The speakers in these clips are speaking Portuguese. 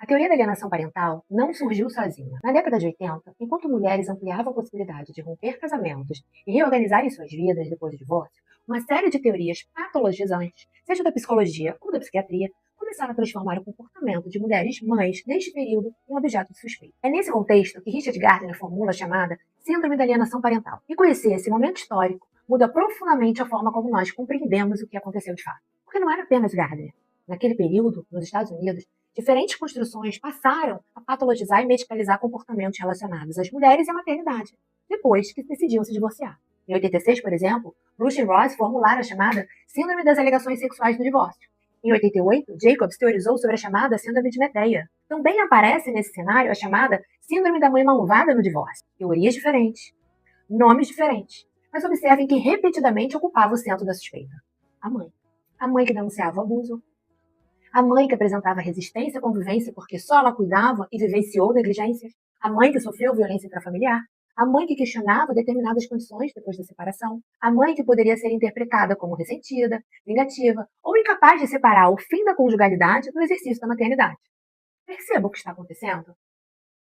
A teoria da alienação parental não surgiu sozinha. Na década de 80, enquanto mulheres ampliavam a possibilidade de romper casamentos e reorganizarem suas vidas depois do divórcio, uma série de teorias patologizantes, seja da psicologia ou da psiquiatria, começaram a transformar o comportamento de mulheres mães neste período em objeto de suspeita. É nesse contexto que Richard Gardner formula a chamada Síndrome da Alienação Parental. E conhecer esse momento histórico muda profundamente a forma como nós compreendemos o que aconteceu de fato. Porque não era apenas Gardner. Naquele período, nos Estados Unidos, diferentes construções passaram a patologizar e medicalizar comportamentos relacionados às mulheres e à maternidade, depois que decidiam se divorciar. Em 86, por exemplo, Bruce e Ross formularam a chamada Síndrome das Alegações Sexuais no Divórcio. Em 88, Jacobs teorizou sobre a chamada Síndrome de Medea. Também aparece nesse cenário a chamada Síndrome da Mãe Malvada no Divórcio. Teorias diferentes, nomes diferentes, mas observem que repetidamente ocupava o centro da suspeita. A mãe. A mãe que denunciava o abuso, a mãe que apresentava resistência à convivência porque só ela cuidava e vivenciou negligências. A mãe que sofreu violência intrafamiliar. A mãe que questionava determinadas condições depois da separação. A mãe que poderia ser interpretada como ressentida, vingativa ou incapaz de separar o fim da conjugalidade do exercício da maternidade. Perceba o que está acontecendo?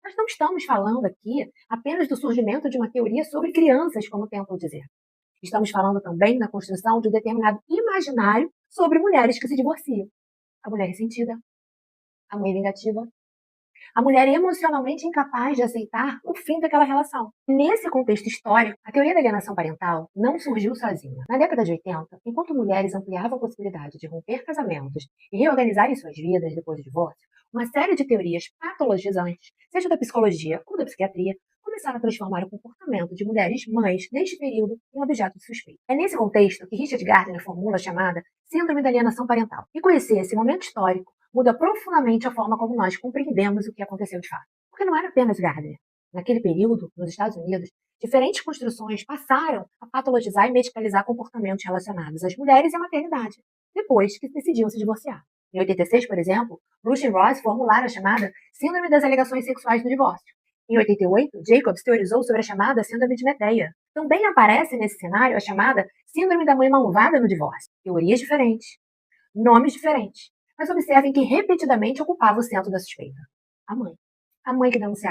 Nós não estamos falando aqui apenas do surgimento de uma teoria sobre crianças, como tentam dizer. Estamos falando também da construção de um determinado imaginário sobre mulheres que se divorciam. A mulher ressentida, a mãe vingativa, a mulher emocionalmente incapaz de aceitar o fim daquela relação. Nesse contexto histórico, a teoria da alienação parental não surgiu sozinha. Na década de 80, enquanto mulheres ampliavam a possibilidade de romper casamentos e reorganizarem suas vidas depois do divórcio, uma série de teorias patologizantes, seja da psicologia ou da psiquiatria, começaram a transformar o comportamento de mulheres mães neste período em objeto de suspeita. É nesse contexto que Richard Gardner formula a chamada Síndrome da Alienação Parental. E conhecer esse momento histórico muda profundamente a forma como nós compreendemos o que aconteceu de fato. Porque não era apenas Gardner. Naquele período, nos Estados Unidos, diferentes construções passaram a patologizar e medicalizar comportamentos relacionados às mulheres e à maternidade, depois que decidiam se divorciar. Em 86, por exemplo, Bruce e Ross formularam a chamada Síndrome das Alegações Sexuais no Divórcio. Em 88, Jacobs teorizou sobre a chamada Síndrome de Medea. Também aparece nesse cenário a chamada Síndrome da Mãe Malvada no Divórcio. Teorias diferentes, nomes diferentes, mas observem que repetidamente ocupava o centro da suspeita. A mãe. A mãe que denunciava